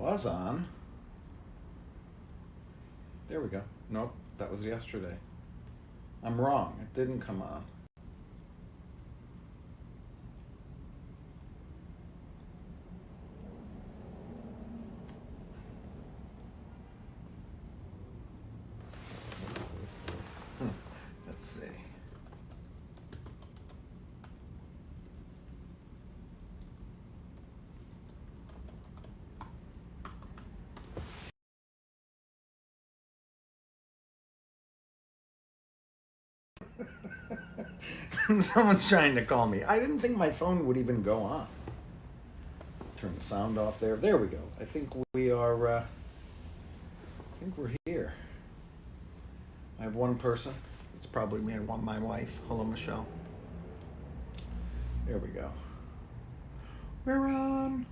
was on. There we go. Nope, that was yesterday. I'm wrong. It didn't come on. Let's see. Someone's trying to call me. I didn't think my phone would even go on. Turn the sound off there. There we go. I think we are. I think we're here. I have one person. It's probably me. I want my wife. Hello, Michelle. There we go. We're on.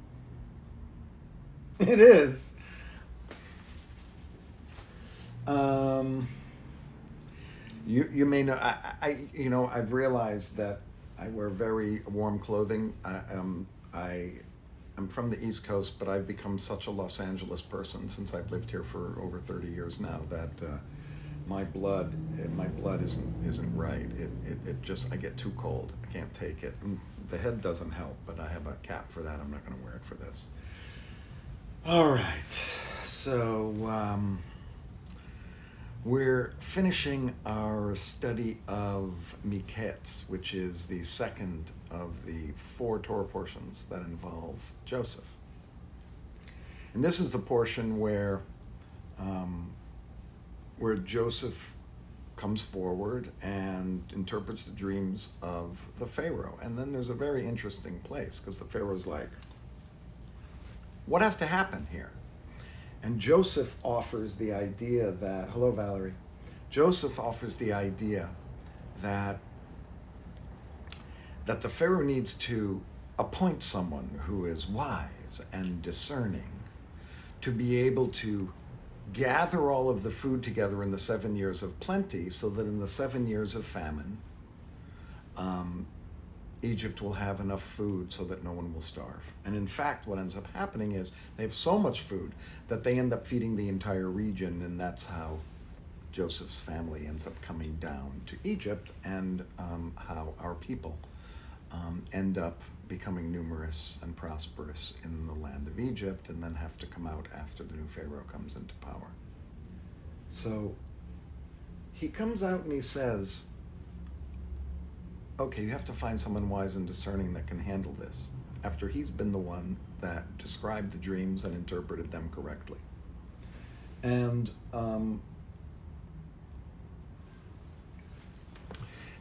It is. You may know I've realized that I wear very warm clothing. I'm from the East Coast, but I've become such a Los Angeles person since I've lived here for over 30 years now that my blood isn't right. It just, I get too cold. I can't take it. And the head doesn't help, but I have a cap for that. I'm not going to wear it for this. All right, so we're finishing our study of Miketz, which is the second of the 4 Torah portions that involve Joseph. And this is the portion where Joseph comes forward and interprets the dreams of the Pharaoh. And then there's a very interesting place, because the Pharaoh's like, what has to happen here? And Joseph offers the idea that, hello, Valerie. Joseph offers the idea that the Pharaoh needs to appoint someone who is wise and discerning to be able to gather all of the food together in the 7 years of plenty, so that in the 7 years of famine, Egypt will have enough food so that no one will starve. And in fact, what ends up happening is they have so much food that they end up feeding the entire region, and that's how Joseph's family ends up coming down to Egypt, and how our people end up becoming numerous and prosperous in the land of Egypt, and then have to come out after the new Pharaoh comes into power. So he comes out and he says, okay, you have to find someone wise and discerning that can handle this, after he's been the one that described the dreams and interpreted them correctly. And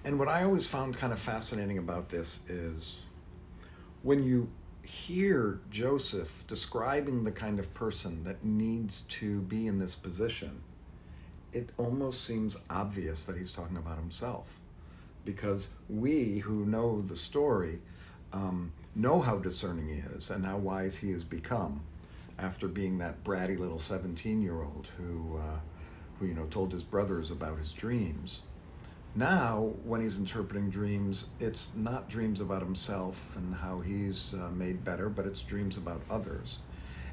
what I always found kind of fascinating about this is when you hear Joseph describing the kind of person that needs to be in this position, it almost seems obvious that he's talking about himself. Because we who know the story know how discerning he is and how wise he has become after being that bratty little 17-year-old who told his brothers about his dreams. Now, when he's interpreting dreams, it's not dreams about himself and how he's made better, but it's dreams about others.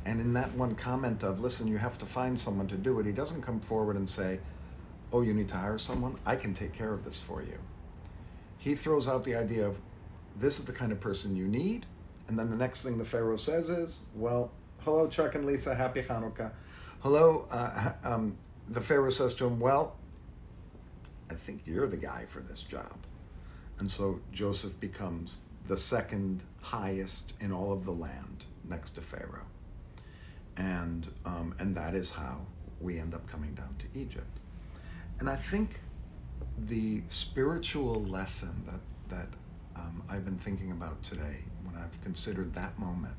And in that one comment of, listen, you have to find someone to do it, he doesn't come forward and say, oh, you need to hire someone? I can take care of this for you. He throws out the idea of, this is the kind of person you need. And then the next thing the Pharaoh says is, well, hello, Chuck and Lisa, happy Hanukkah. Hello, the Pharaoh says to him, well, I think you're the guy for this job. And so Joseph becomes the second highest in all of the land next to Pharaoh. And that is how we end up coming down to Egypt. And I think the spiritual lesson that I've been thinking about today, when I've considered that moment,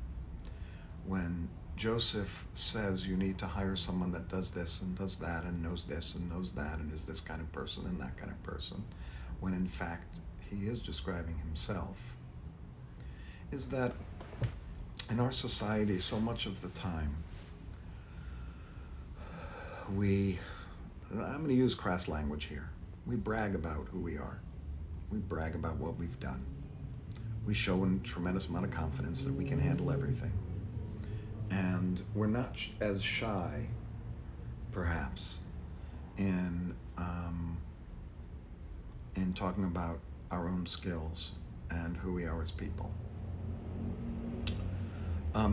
when Joseph says you need to hire someone that does this and does that and knows this and knows that and is this kind of person and that kind of person, when in fact he is describing himself, is that in our society, so much of the time, I'm going to use crass language here, we brag about who we are. We brag about what we've done. We show a tremendous amount of confidence that we can handle everything. And we're not as shy, perhaps, in talking about our own skills and who we are as people.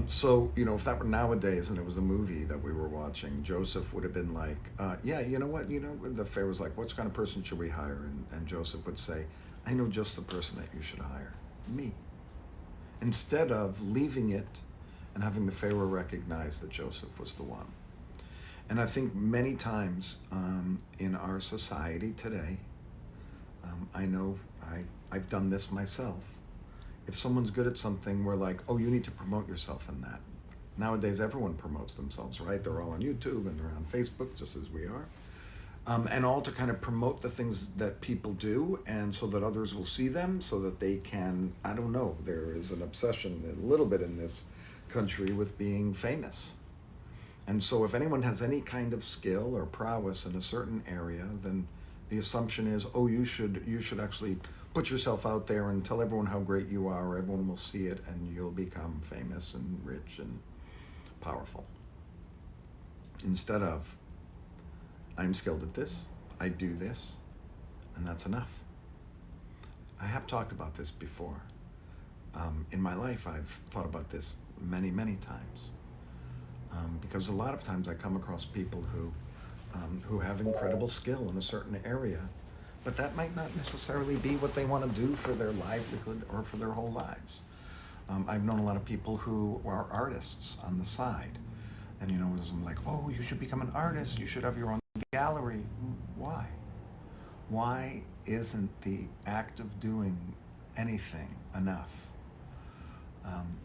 So, if that were nowadays and it was a movie that we were watching, Joseph would have been like, yeah, you know what? The Pharaoh was like, what kind of person should we hire? And Joseph would say, I know just the person that you should hire, me. Instead of leaving it and having the Pharaoh recognize that Joseph was the one. And I think many times in our society today, I know I've done this myself. If someone's good at something, we're like, oh, you need to promote yourself in that. Nowadays, everyone promotes themselves, right? They're all on YouTube and they're on Facebook, just as we are. And all to kind of promote the things that people do, and so that others will see them, so that they can, I don't know, there is an obsession a little bit in this country with being famous. And so if anyone has any kind of skill or prowess in a certain area, then the assumption is, oh, you should actually put yourself out there and tell everyone how great you are. Everyone will see it, and you'll become famous and rich and powerful. Instead of, I'm skilled at this, I do this, and that's enough. I have talked about this before. In my life, I've thought about this many, many times. Because a lot of times I come across people who have incredible skill in a certain area, but that might not necessarily be what they want to do for their livelihood or for their whole lives. I've known a lot of people who are artists on the side, and I'm like, oh, you should become an artist, you should have your own gallery. Why? Why isn't the act of doing anything enough?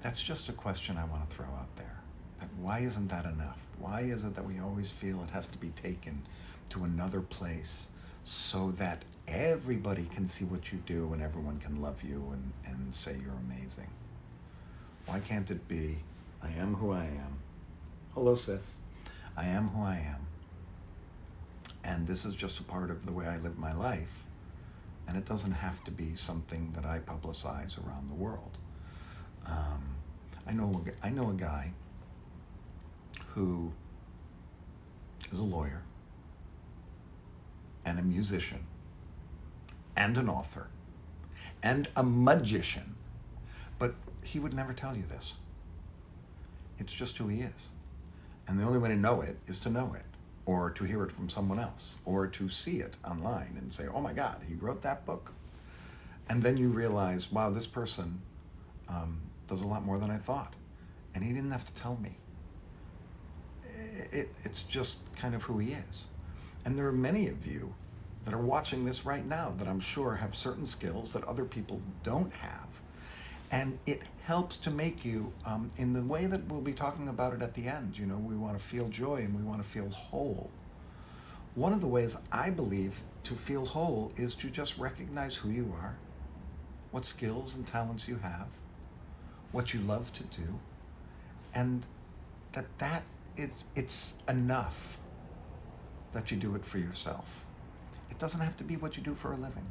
That's just a question I want to throw out there. Why isn't that enough? Why is it that we always feel it has to be taken to another place so that everybody can see what you do and everyone can love you and say you're amazing? Why can't it be, I am who I am. Hello, sis. I am who I am. And this is just a part of the way I live my life. And it doesn't have to be something that I publicize around the world. I know a guy who is a lawyer and a musician and an author and a magician, but he would never tell you this. It's just who he is. And the only way to know it is to know it, or to hear it from someone else, or to see it online and say, oh my God, he wrote that book. And then you realize, wow, this person does a lot more than I thought. And he didn't have to tell me. It's just kind of who he is. And there are many of you that are watching this right now that I'm sure have certain skills that other people don't have. And it helps to make you, in the way that we'll be talking about it at the end, we want to feel joy and we want to feel whole. One of the ways I believe to feel whole is to just recognize who you are, what skills and talents you have, what you love to do, and it's enough that you do it for yourself. It doesn't have to be what you do for a living.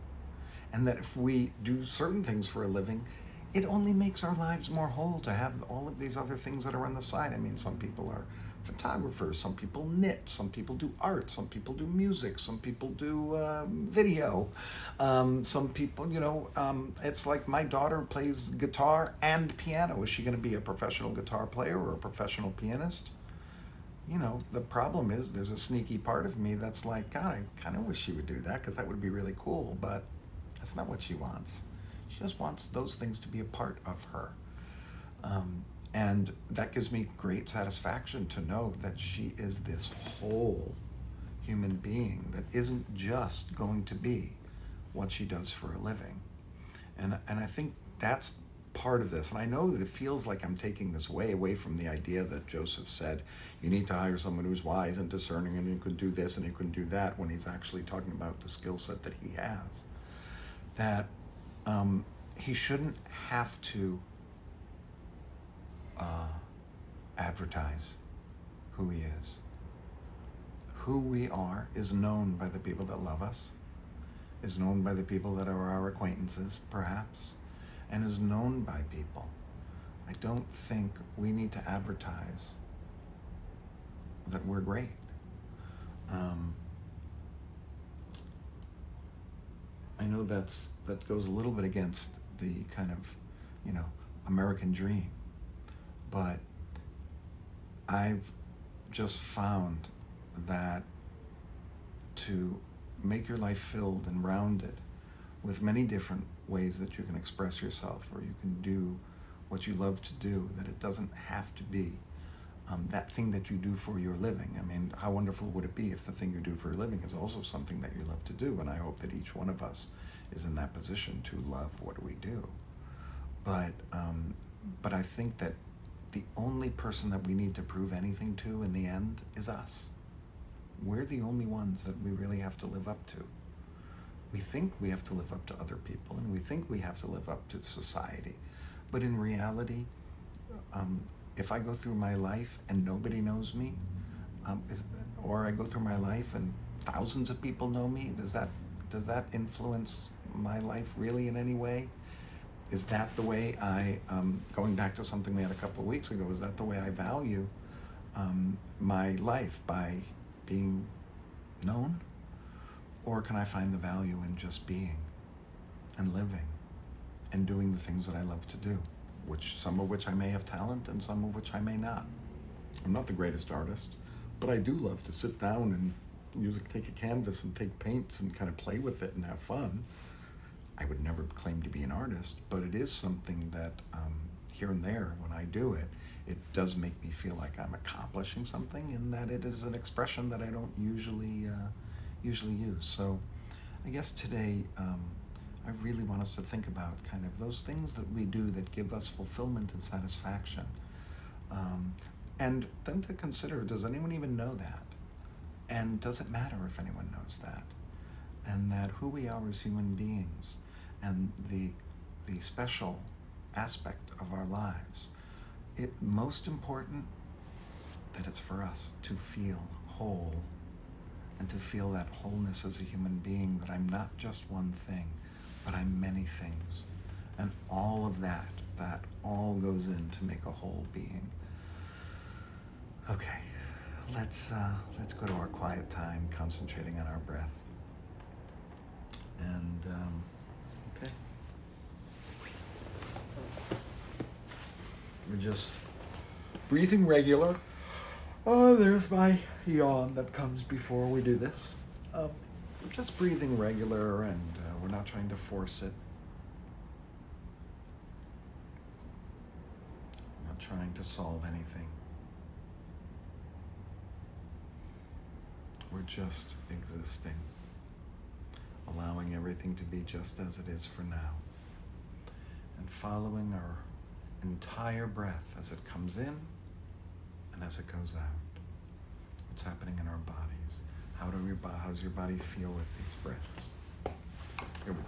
And that if we do certain things for a living, it only makes our lives more whole to have all of these other things that are on the side. I mean, some people are photographers, some people knit, some people do art, some people do music, some people do video, some people, it's like my daughter plays guitar and piano. Is she going to be a professional guitar player or a professional pianist? The problem is there's a sneaky part of me that's like, God, I kind of wish she would do that because that would be really cool, but that's not what she wants. She just wants those things to be a part of her. And that gives me great satisfaction to know that she is this whole human being that isn't just going to be what she does for a living. And I think that's part of this. And I know that it feels like I'm taking this way away from the idea that Joseph said, you need to hire someone who's wise and discerning and who can do this and who can do that, when he's actually talking about the skill set that he has. That he shouldn't have to advertise who he is. Who we are is known by the people that love us, is known by the people that are our acquaintances, perhaps, and is known by people. I don't think we need to advertise that we're great. I know that goes a little bit against the kind of, American dream, but I've just found that to make your life filled and rounded with many different ways that you can express yourself, or you can do what you love to do, that it doesn't have to be that thing that you do for your living. I mean, how wonderful would it be if the thing you do for your living is also something that you love to do? And I hope that each one of us is in that position to love what we do. But I think that the only person that we need to prove anything to in the end is us. We're the only ones that we really have to live up to. We think we have to live up to other people, and we think we have to live up to society. But in reality, if I go through my life and nobody knows me, or I go through my life and thousands of people know me, does that influence my life really in any way? Is that the way going back to something we had a couple of weeks ago, is that the way I value my life, by being known? Or can I find the value in just being and living and doing the things that I love to do, some of which I may have talent and some of which I may not. I'm not the greatest artist, but I do love to sit down and take a canvas and take paints and kind of play with it and have fun. I would never claim to be an artist, but it is something that here and there, when I do it, it does make me feel like I'm accomplishing something, and that it is an expression that I don't usually use. So I guess today I really want us to think about kind of those things that we do that give us fulfillment and satisfaction. And then to consider, does anyone even know that? And does it matter if anyone knows that? And that who we are as human beings and the special aspect of our lives, most important, that it's for us to feel whole, and to feel that wholeness as a human being, that I'm not just one thing, but I'm many things. And all of that all goes in to make a whole being. Okay, let's go to our quiet time, concentrating on our breath. And, okay. We're just breathing regular. Oh, there's my yawn that comes before we do this. We're just breathing regular, and we're not trying to force it. We're not trying to solve anything. We're just existing, allowing everything to be just as it is for now, and following our entire breath as it comes in and as it goes out. What's happening in our bodies? How's your body feel with these breaths? Here we go.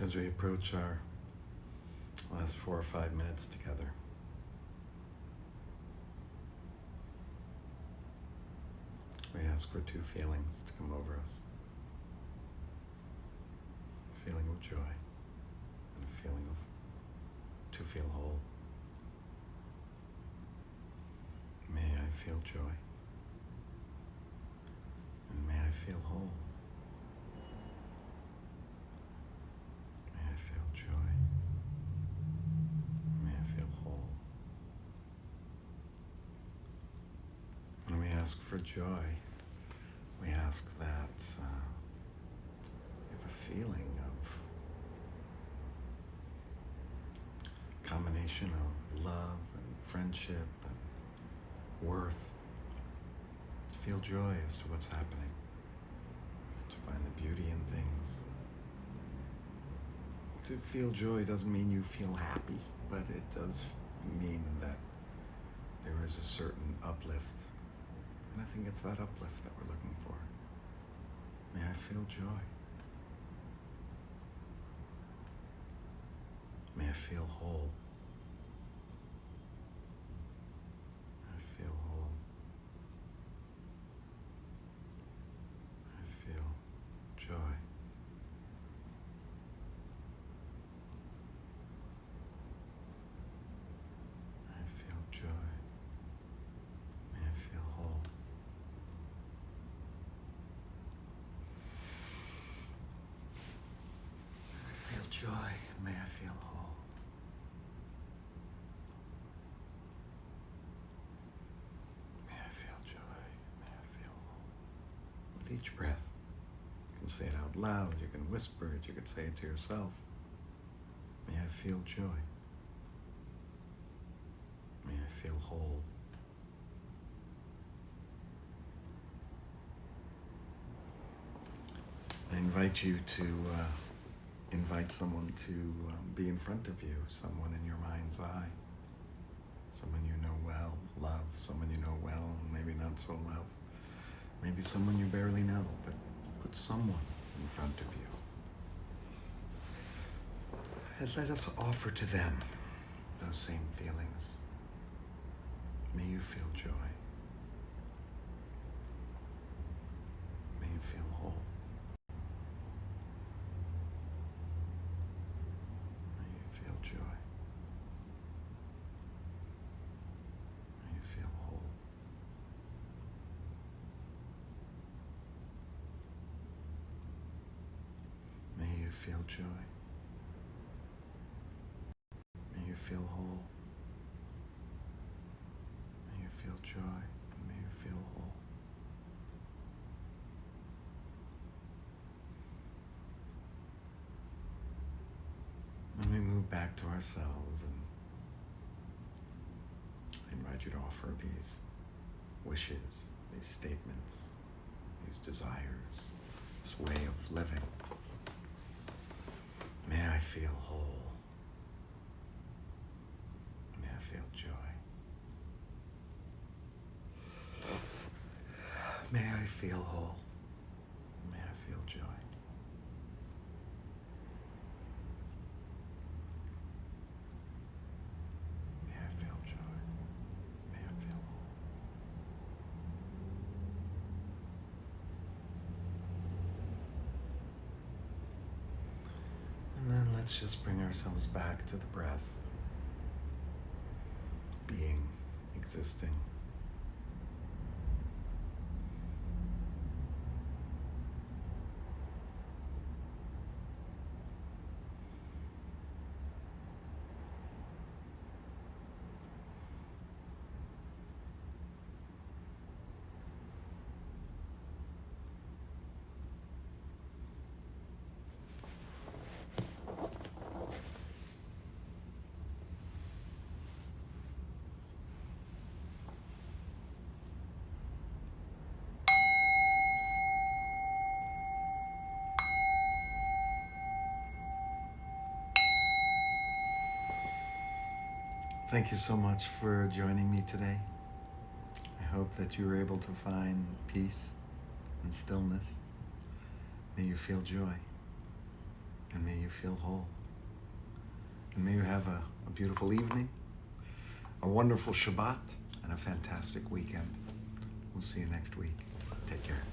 As we approach our last 4 or 5 minutes together, we ask for two feelings to come over us. A feeling of joy and a feeling of to feel whole. May I feel joy and may I feel whole. May I feel joy. May I feel whole. When we ask for joy, we ask that we have a feeling of combination of love and friendship and worth. To feel joy as to what's happening. To find the beauty in things. To feel joy doesn't mean you feel happy, but it does mean that there is a certain uplift. And I think it's that uplift that we're looking for. May I feel joy. May I feel whole. May I feel whole. May I feel joy. May I feel joy. May I feel whole. Joy, and may I feel whole. May I feel joy, may I feel whole. With each breath, you can say it out loud, you can whisper it, you can say it to yourself. May I feel joy. May I feel whole. I invite you to invite someone to be in front of you, someone in your mind's eye, someone you know well, love, someone you know well, maybe not so love, maybe someone you barely know, but put someone in front of you. And let us offer to them those same feelings. May you feel joy. May you feel whole. Joy. May you feel whole. May you feel joy. May you feel whole. May you feel joy and may you feel whole. And we move back to ourselves, and I invite you to offer these wishes, these statements, these desires, this way of living. May I feel whole. May I feel joy. May I feel whole. May I feel joy. And then let's just bring ourselves back to the breath, being, existing. Thank you so much for joining me today. I hope that you were able to find peace and stillness. May you feel joy, and may you feel whole. And may you have a beautiful evening, a wonderful Shabbat, and a fantastic weekend. We'll see you next week. Take care.